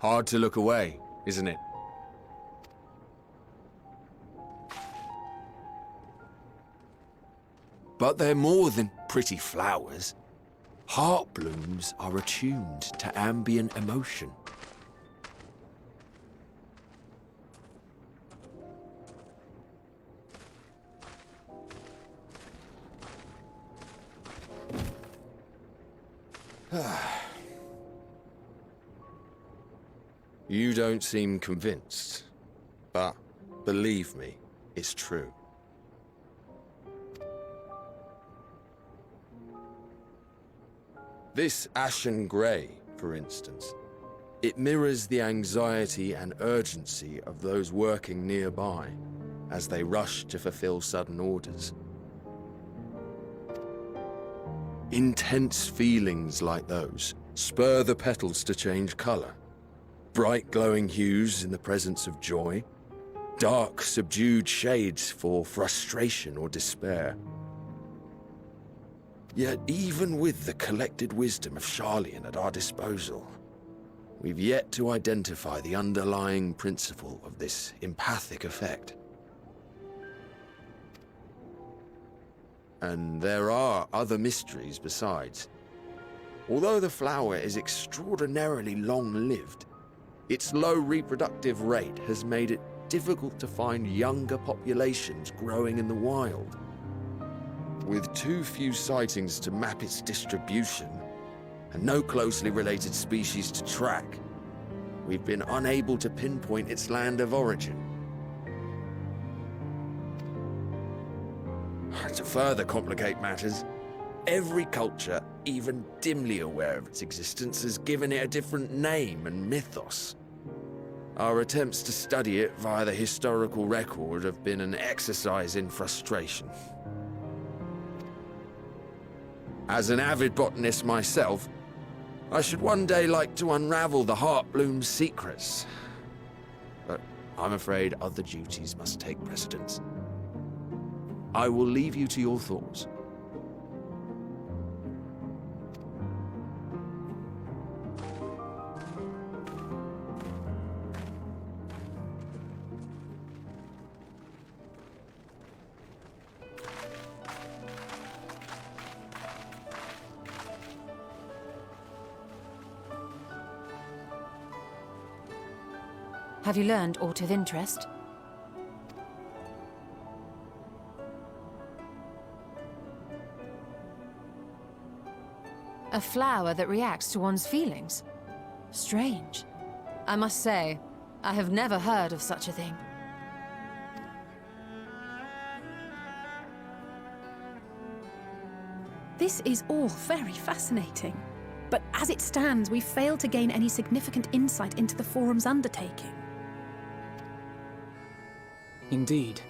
Hard to look away, isn't it? But they're more than pretty flowers. Heart blooms are attuned to ambient emotion. You don't seem convinced, but believe me, it's true. This ashen grey, for instance, it mirrors the anxiety and urgency of those working nearby as they rush to fulfill sudden orders. Intense feelings like those spur the petals to change colour. Bright glowing hues in the presence of joy, dark subdued shades for frustration or despair. Yet even with the collected wisdom of Charlian at our disposal, we've yet to identify the underlying principle of this empathic effect. And there are other mysteries besides. Although the flower is extraordinarily long-lived, its low reproductive rate has made it difficult to find younger populations growing in the wild. With too few sightings to map its distribution, and no closely related species to track, we've been unable to pinpoint its land of origin. To further complicate matters, every culture, even dimly aware of its existence, has given it a different name and mythos. Our attempts to study it via the historical record have been an exercise in frustration. As an avid botanist myself, I should one day like to unravel the Heartbloom's secrets. But I'm afraid other duties must take precedence. I will leave you to your thoughts. Have you learned aught of interest? A flower that reacts to one's feelings? Strange. I must say, I have never heard of such a thing. This is all very fascinating. But as it stands, we've failed to gain any significant insight into the Forum's undertaking. Indeed.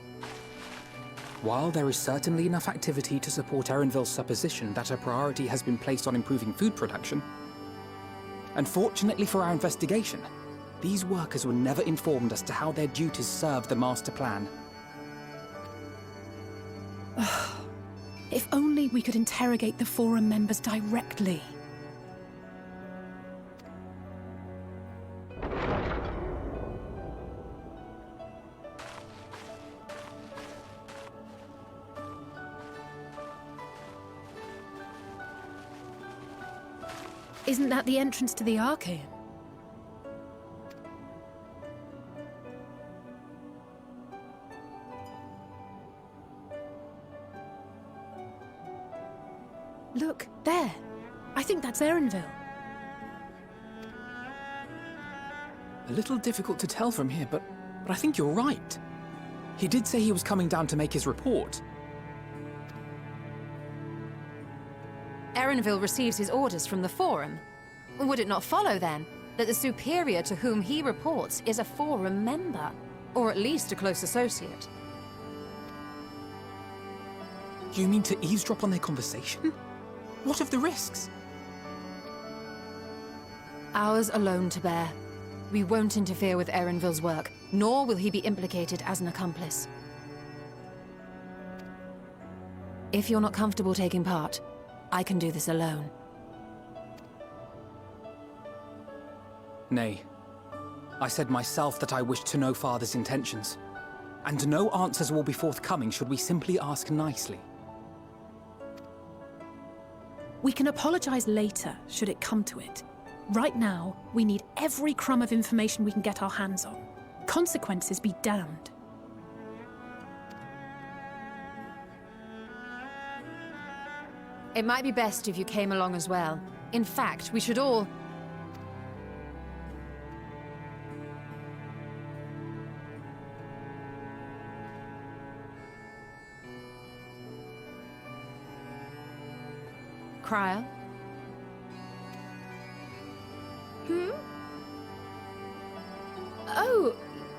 While there is certainly enough activity to support Erenville's supposition that a priority has been placed on improving food production, unfortunately for our investigation, these workers were never informed as to how their duties serve the master plan. If only we could interrogate the Forum members directly. Isn't that the entrance to the Archaean? Look, there. I think that's Erenville. A little difficult to tell from here, but I think you're right. He did say he was coming down to make his report. Erenville receives his orders from the Forum. Would it not follow, then, that the superior to whom he reports is a Forum member? Or at least a close associate? You mean to eavesdrop on their conversation? What of the risks? Ours alone to bear. We won't interfere with Erenville's work, nor will he be implicated as an accomplice. If you're not comfortable taking part, I can do this alone. Nay, I said myself that I wished to know Father's intentions. And no answers will be forthcoming should we simply ask nicely. We can apologize later, should it come to it. Right now, we need every crumb of information we can get our hands on. Consequences be damned. It might be best if you came along as well. In fact, we should all... Cryo? Oh,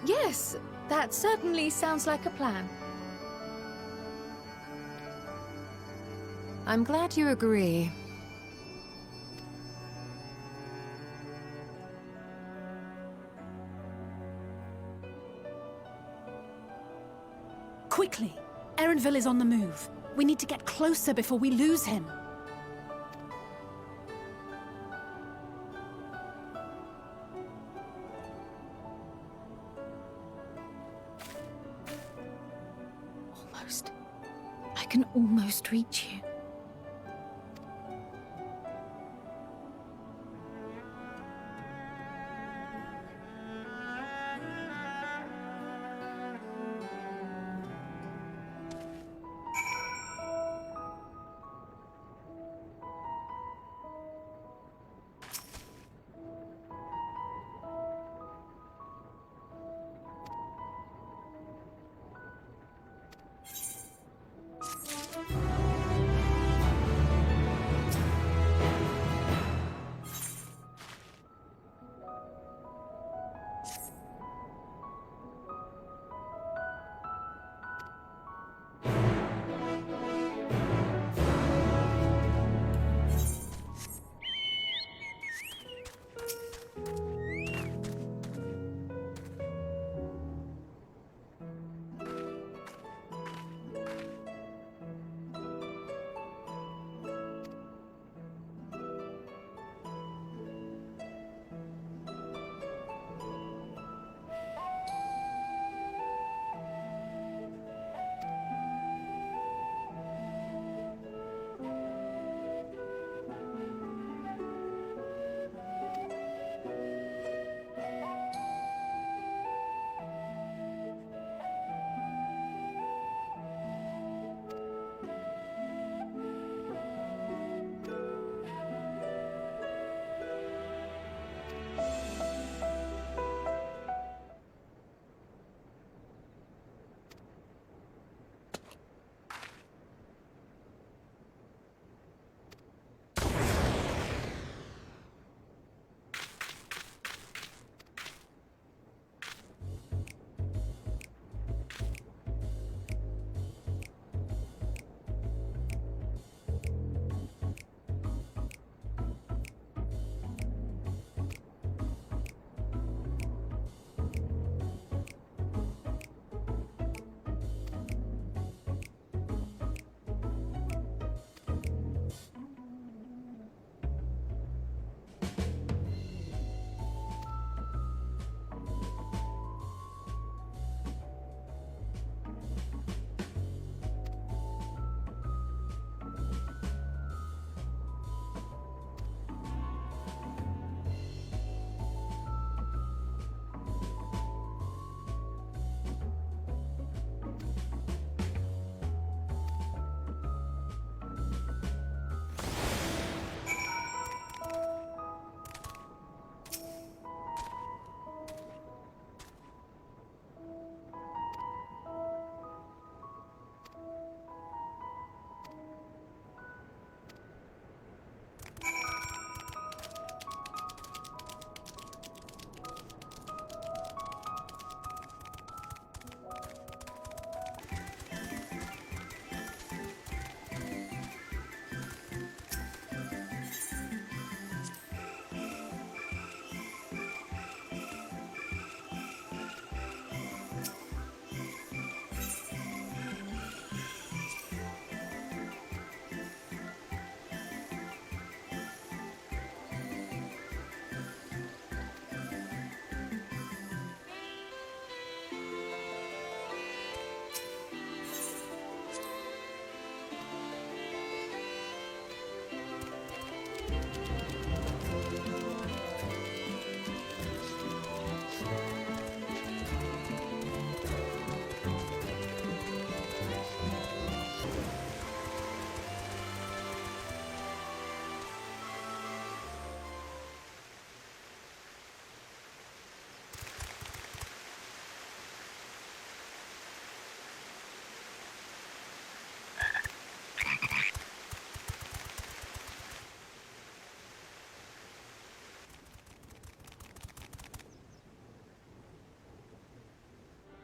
yes. That certainly sounds like a plan. I'm glad you agree. Quickly! Erenville is on the move. We need to get closer before we lose him. Almost. I can almost reach you.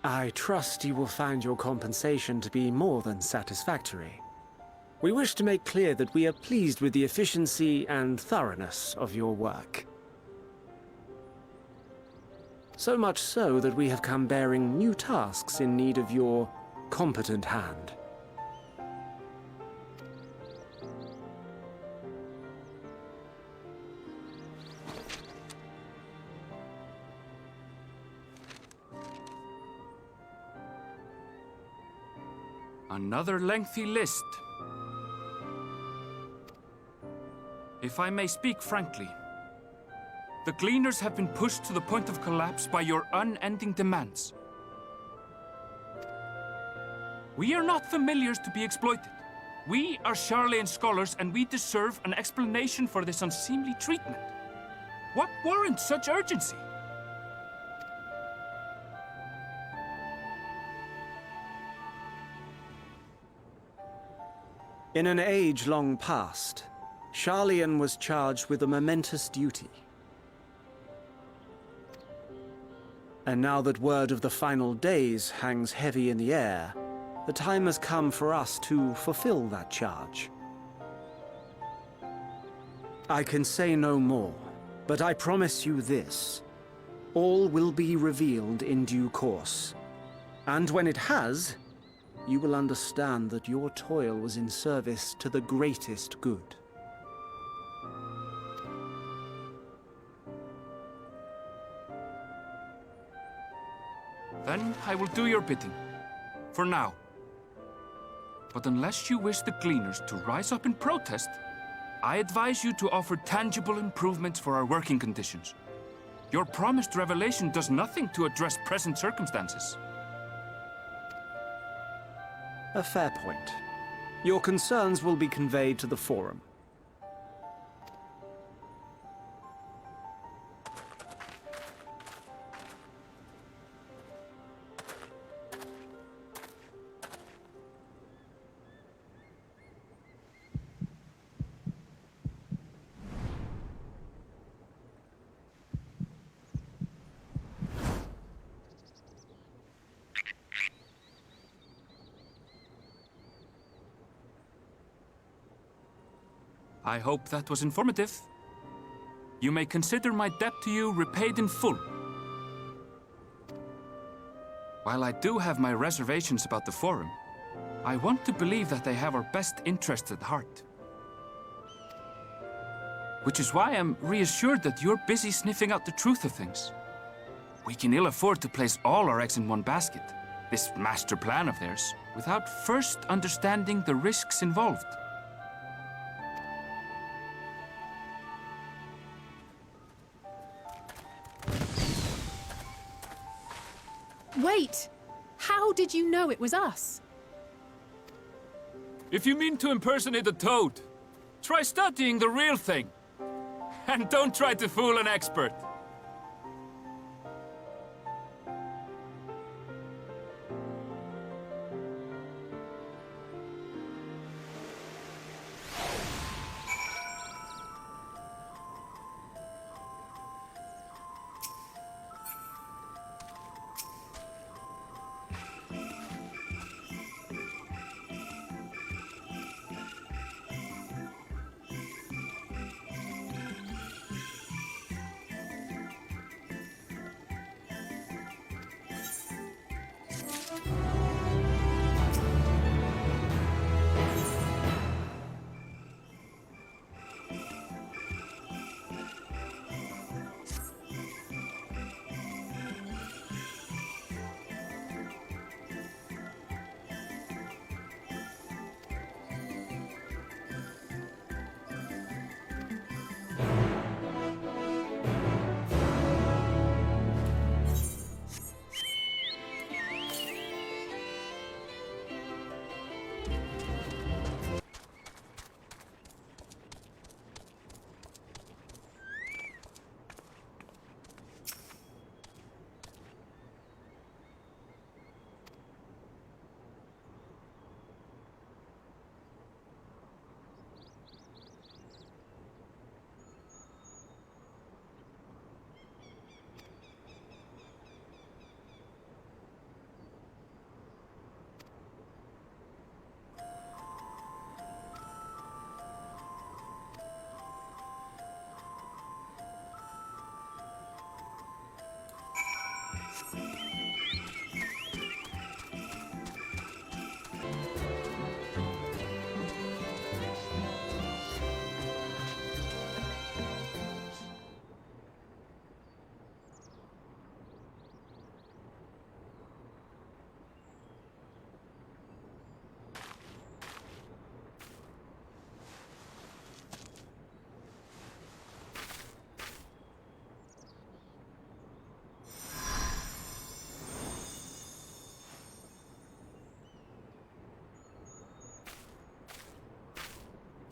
I trust you will find your compensation to be more than satisfactory. We wish to make clear that we are pleased with the efficiency and thoroughness of your work. So much so that we have come bearing new tasks in need of your competent hand. Another lengthy list. If I may speak frankly, the Gleaners have been pushed to the point of collapse by your unending demands. We are not familiars to be exploited. We are Sharlayan scholars, and we deserve an explanation for this unseemly treatment. What warrants such urgency? In an age long past, Sharlayan was charged with a momentous duty. And now that word of the final days hangs heavy in the air, the time has come for us to fulfill that charge. I can say no more, but I promise you this. All will be revealed in due course. And when it has, you will understand that your toil was in service to the greatest good. Then I will do your bidding. For now. But unless you wish the Gleaners to rise up in protest, I advise you to offer tangible improvements for our working conditions. Your promised revelation does nothing to address present circumstances. A fair point. Your concerns will be conveyed to the Forum. I hope that was informative. You may consider my debt to you repaid in full. While I do have my reservations about the Forum, I want to believe that they have our best interests at heart. Which is why I'm reassured that you're busy sniffing out the truth of things. We can ill afford to place all our eggs in one basket, this master plan of theirs, without first understanding the risks involved. Wait! How did you know it was us? If you mean to impersonate a toad, try studying the real thing. And don't try to fool an expert.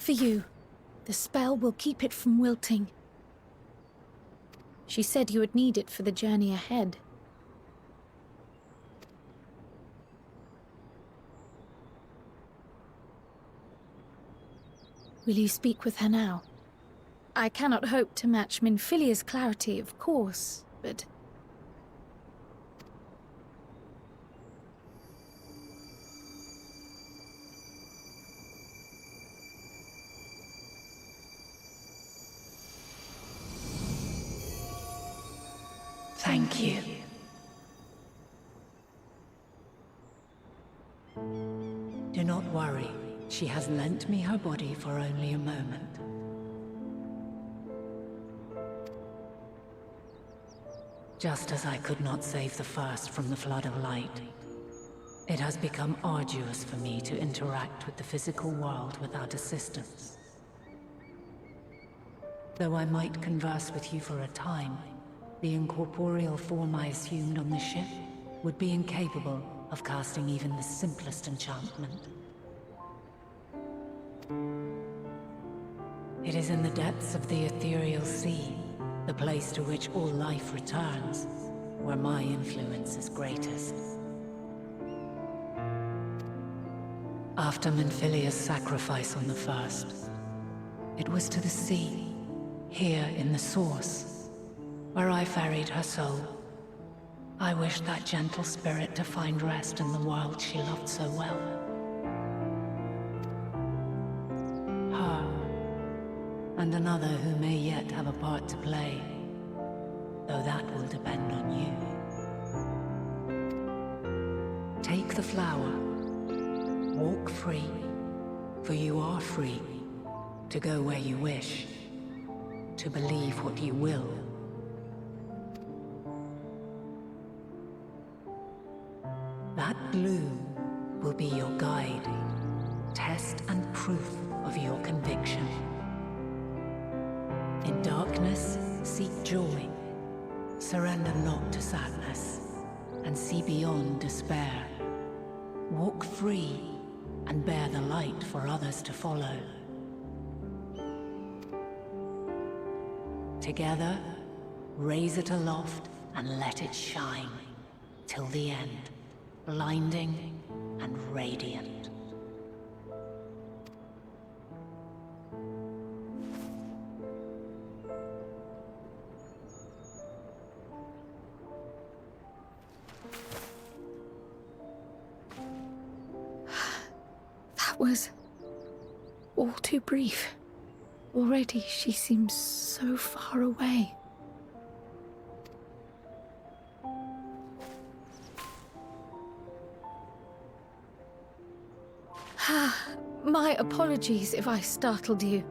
for you. The spell will keep it from wilting. She said you would need it for the journey ahead. Will you speak with her now? I cannot hope to match Minfilia's clarity, of course, but... Thank you. Do not worry. She has lent me her body for only a moment. Just as I could not save the first from the flood of light, it has become arduous for me to interact with the physical world without assistance. Though I might converse with you for a time, the incorporeal form I assumed on the ship would be incapable of casting even the simplest enchantment. It is in the depths of the ethereal sea, the place to which all life returns, where my influence is greatest. After Minfilia's sacrifice on the first, it was to the sea, here in the source, where I ferried her soul. I wished that gentle spirit to find rest in the world she loved so well. Her, and another who may yet have a part to play, though that will depend on you. Take the flower, walk free, for you are free, to go where you wish, to believe what you will. That bloom will be your guide, test and proof of your conviction. In darkness, seek joy. Surrender not to sadness, and see beyond despair. Walk free, and bear the light for others to follow. Together, raise it aloft and let it shine, till the end. Blinding and radiant. That was all too brief. Already she seems so far away. My apologies if I startled you.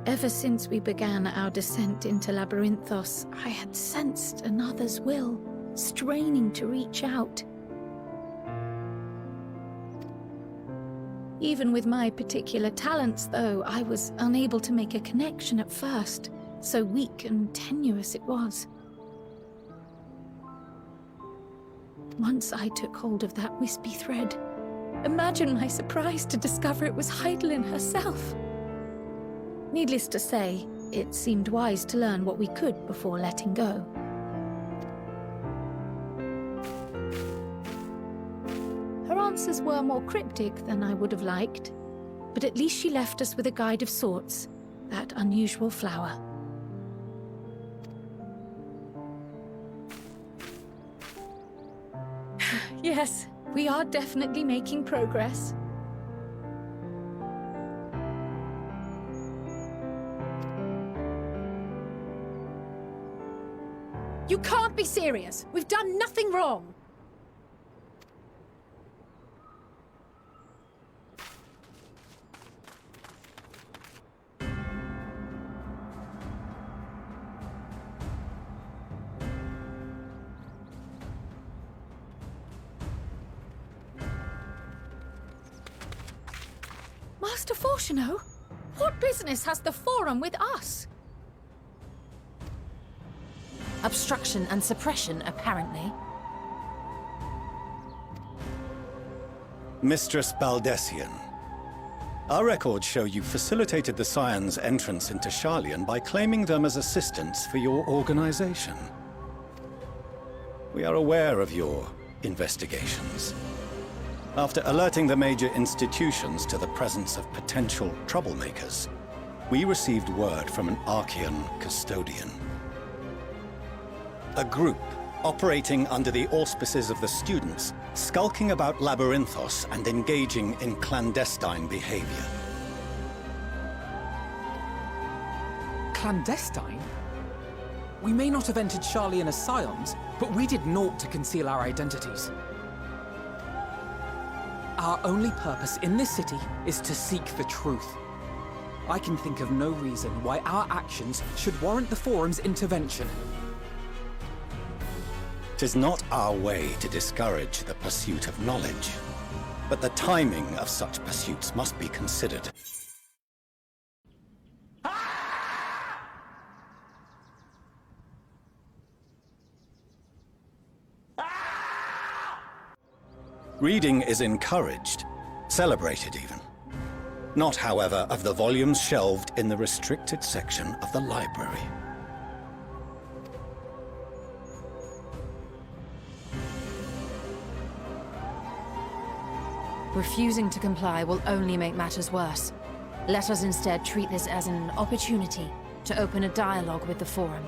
Ever since we began our descent into Labyrinthos, I had sensed another's will, straining to reach out. Even with my particular talents, though, I was unable to make a connection at first, so weak and tenuous it was. Once I took hold of that wispy thread, imagine my surprise to discover it was Heidelin herself. Needless to say, it seemed wise to learn what we could before letting go. Her answers were more cryptic than I would have liked, but at least she left us with a guide of sorts, that unusual flower. Yes. We are definitely making progress. You can't be serious! We've done nothing wrong! Master Fortuno? What business has the Forum with us? Obstruction and suppression, apparently. Mistress Baldessian, Our records show you facilitated the Scions' entrance into Sharlayan by claiming them as assistants for your organization. We are aware of your investigations. After alerting the major institutions to the presence of potential troublemakers, we received word from an Archean custodian. A group operating under the auspices of the students, skulking about Labyrinthos and engaging in clandestine behavior. Clandestine? We may not have entered Sharlayan as Scions, but we did naught to conceal our identities. Our only purpose in this city is to seek the truth. I can think of no reason why our actions should warrant the Forum's intervention. 'Tis not our way to discourage the pursuit of knowledge, but the timing of such pursuits must be considered. Reading is encouraged, celebrated even. Not, however, of the volumes shelved in the restricted section of the library. Refusing to comply will only make matters worse. Let us instead treat this as an opportunity to open a dialogue with the Forum.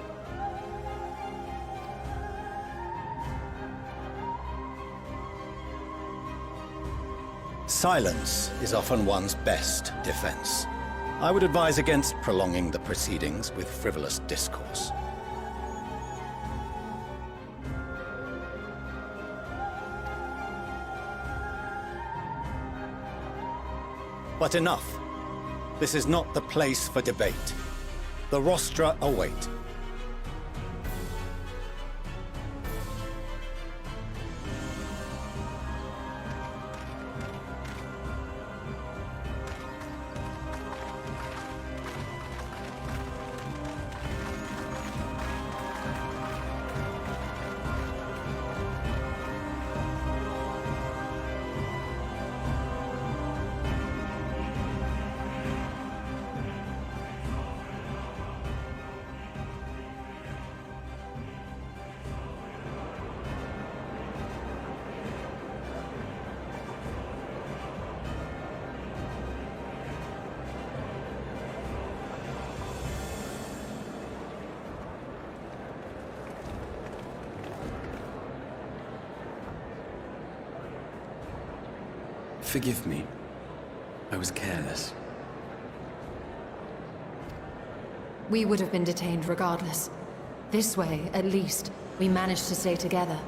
Silence is often one's best defense. I would advise against prolonging the proceedings with frivolous discourse. But enough. This is not the place for debate. The rostra await. Forgive me. I was careless. We would have been detained regardless. This way, at least, we managed to stay together.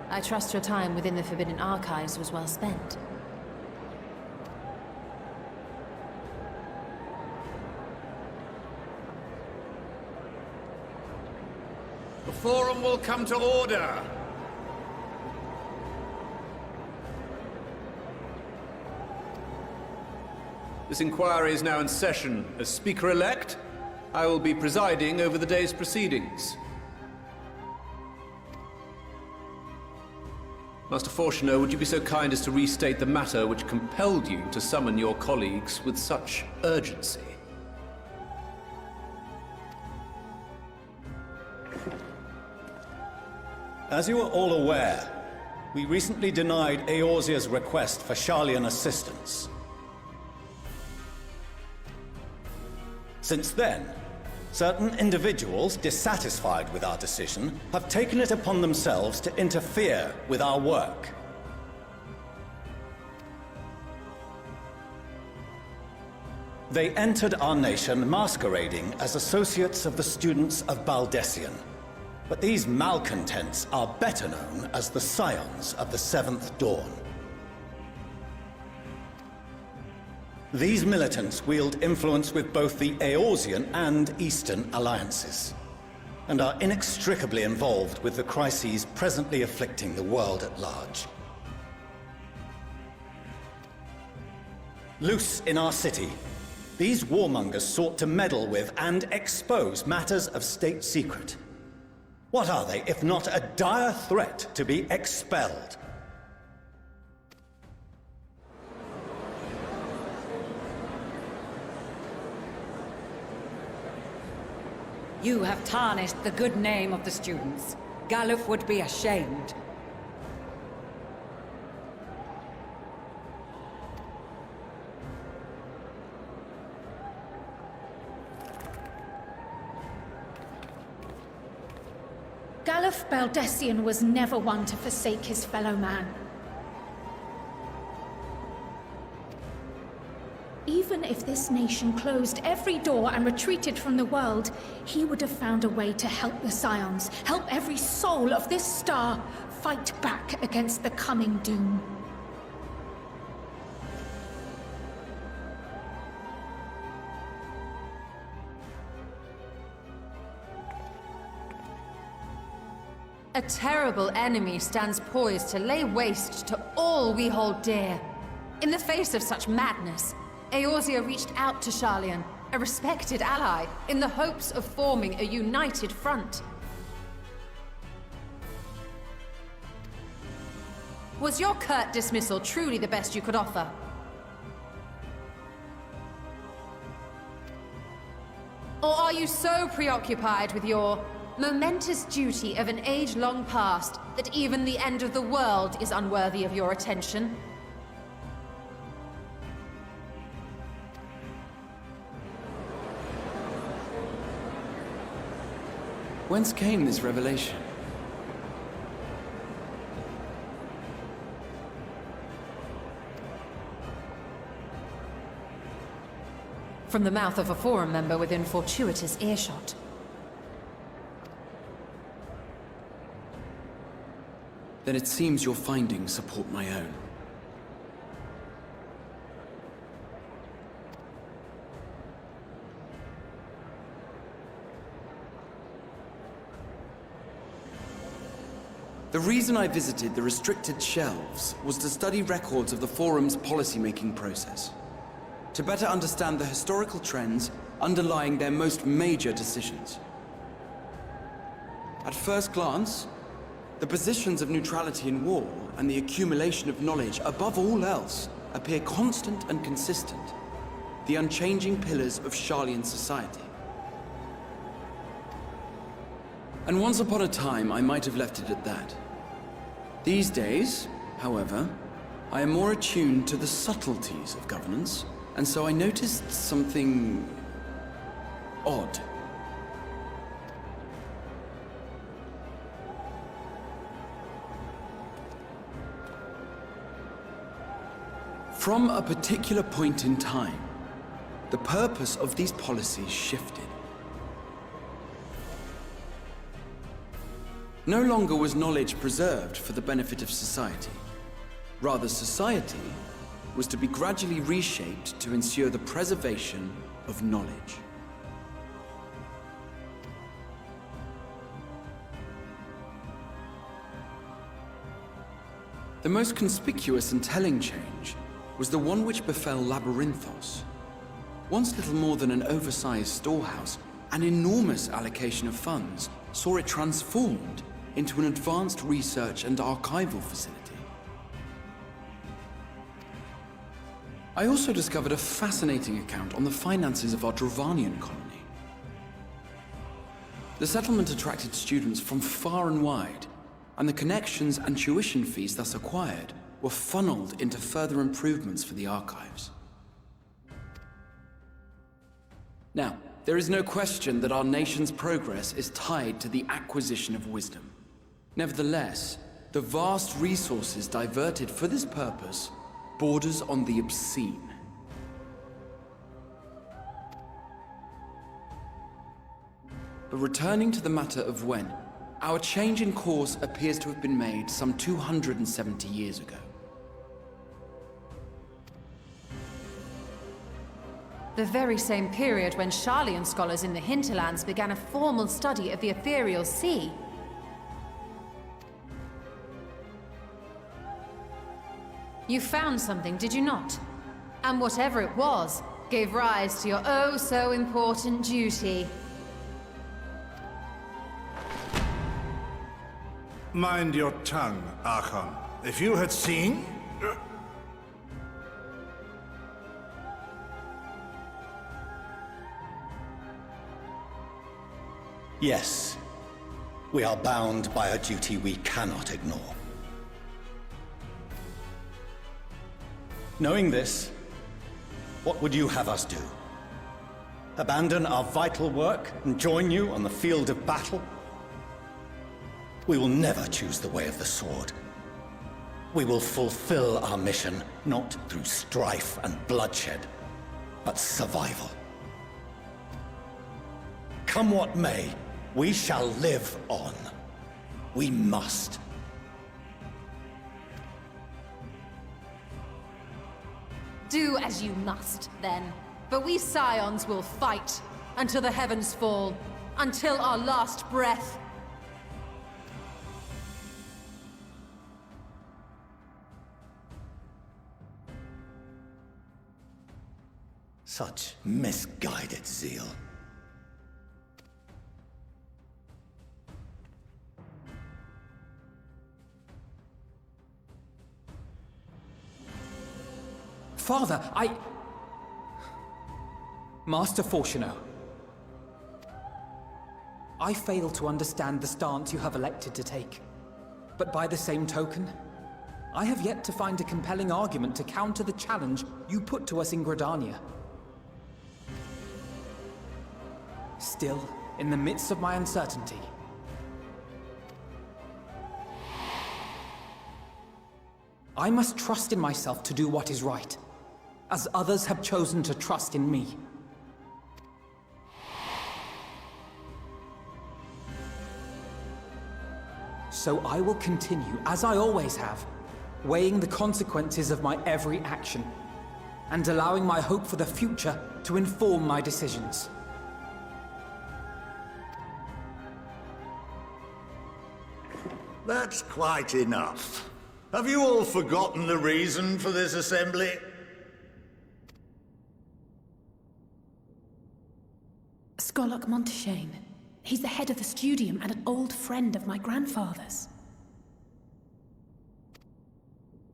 I trust your time within the Forbidden Archives was well spent. The Forum will come to order! This inquiry is now in session. As Speaker-elect, I will be presiding over the day's proceedings. Master Fortuner, would you be so kind as to restate the matter which compelled you to summon your colleagues with such urgency? As you are all aware, we recently denied Eorzea's request for Sharlayan assistance. Since then, certain individuals dissatisfied with our decision have taken it upon themselves to interfere with our work. They entered our nation masquerading as associates of the students of Baldessian. But these malcontents are better known as the Scions of the Seventh Dawn. These militants wield influence with both the Eorzean and Eastern alliances, and are inextricably involved with the crises presently afflicting the world at large. Loose in our city, these warmongers sought to meddle with and expose matters of state secret. What are they, if not a dire threat to be expelled? You have tarnished the good name of the students. Galuf would be ashamed. Galuf Baldessian was never one to forsake his fellow man. Even if this nation closed every door and retreated from the world, he would have found a way to help the Scions, help every soul of this star fight back against the coming doom. A terrible enemy stands poised to lay waste to all we hold dear. In the face of such madness, Eorzea reached out to Sharlayan, a respected ally, in the hopes of forming a united front. Was your curt dismissal truly the best you could offer? Or are you so preoccupied with your momentous duty of an age long past that even the end of the world is unworthy of your attention? Whence came this revelation? From the mouth of a Forum member within fortuitous earshot. Then it seems your findings support my own. The reason I visited the restricted shelves was to study records of the Forum's policymaking process, to better understand the historical trends underlying their most major decisions. At first glance, the positions of neutrality in war and the accumulation of knowledge above all else appear constant and consistent, the unchanging pillars of Sharlayan society. And once upon a time, I might have left it at that. These days, however, I am more attuned to the subtleties of governance, and so I noticed something odd. From a particular point in time, the purpose of these policies shifted. No longer was knowledge preserved for the benefit of society. Rather, society was to be gradually reshaped to ensure the preservation of knowledge. The most conspicuous and telling change was the one which befell Labyrinthos. Once little more than an oversized storehouse, an enormous allocation of funds saw it transformed into an advanced research and archival facility. I also discovered a fascinating account on the finances of our Dravanian colony. The settlement attracted students from far and wide, and the connections and tuition fees thus acquired were funneled into further improvements for the archives. Now, there is no question that our nation's progress is tied to the acquisition of wisdom. Nevertheless, the vast resources diverted for this purpose borders on the obscene. But returning to the matter of when, our change in course appears to have been made some 270 years ago. The very same period when Sharlayan scholars in the hinterlands began a formal study of the ethereal sea. You found something, did you not? And whatever it was, gave rise to your oh-so-important duty. Mind your tongue, Archon. If you had seen... Yes. We are bound by a duty we cannot ignore. Knowing this, what would you have us do? Abandon our vital work and join you on the field of battle? We will never choose the way of the sword. We will fulfill our mission, not through strife and bloodshed, but survival. Come what may, we shall live on. We must. Do as you must, then. But we Scions will fight until the heavens fall, until our last breath. Such misguided zeal. Father, Master Fortuno, I fail to understand the stance you have elected to take. But by the same token, I have yet to find a compelling argument to counter the challenge you put to us in Gridania. Still, in the midst of my uncertainty, I must trust in myself to do what is right, as others have chosen to trust in me. So I will continue, as I always have, weighing the consequences of my every action, and allowing my hope for the future to inform my decisions. That's quite enough. Have you all forgotten the reason for this assembly? Skolok Monteshane. He's the head of the Studium and an old friend of my grandfather's.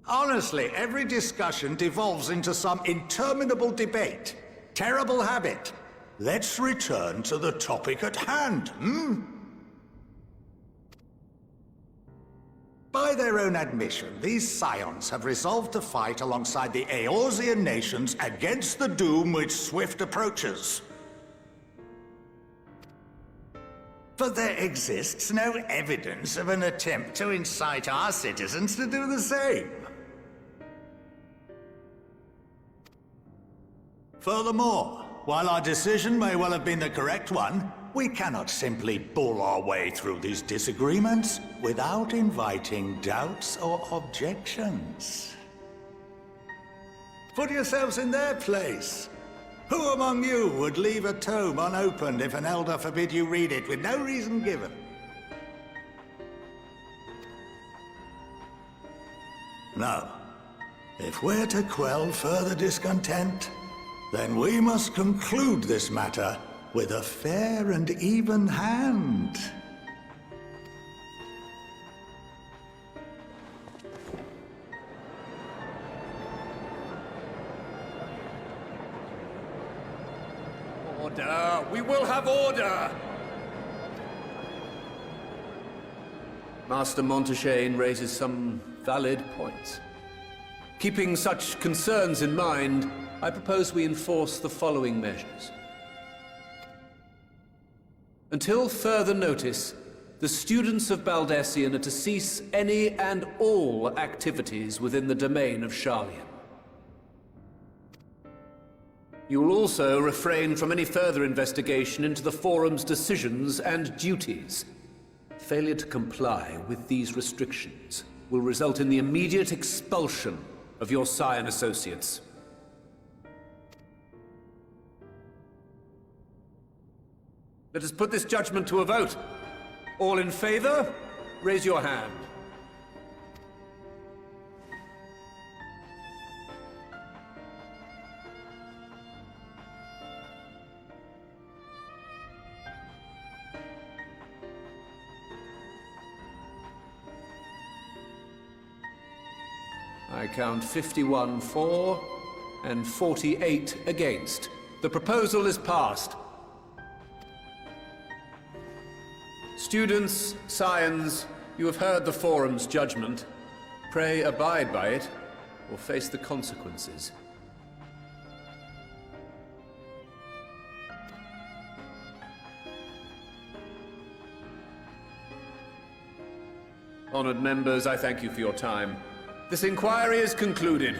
Honestly, every discussion devolves into some interminable debate. Terrible habit. Let's return to the topic at hand, By their own admission, these Scions have resolved to fight alongside the Eorzean nations against the doom which swift approaches. But there exists no evidence of an attempt to incite our citizens to do the same. Furthermore, while our decision may well have been the correct one, we cannot simply bull our way through these disagreements without inviting doubts or objections. Put yourselves in their place. Who among you would leave a tome unopened if an elder forbid you read it with no reason given? No. If we're to quell further discontent, then we must conclude this matter with a fair and even hand. Order! We will have order! Master Monteshane raises some valid points. Keeping such concerns in mind, I propose we enforce the following measures. Until further notice, the students of Baldesion are to cease any and all activities within the domain of Sharlayan. You will also refrain from any further investigation into the Forum's decisions and duties. Failure to comply with these restrictions will result in the immediate expulsion of your Scion associates. Let us put this judgment to a vote. All in favor, raise your hand. I count 51 for and 48 against. The proposal is passed. Students, scions, you have heard the Forum's judgment. Pray abide by it, or face the consequences. Honored members, I thank you for your time. This inquiry is concluded.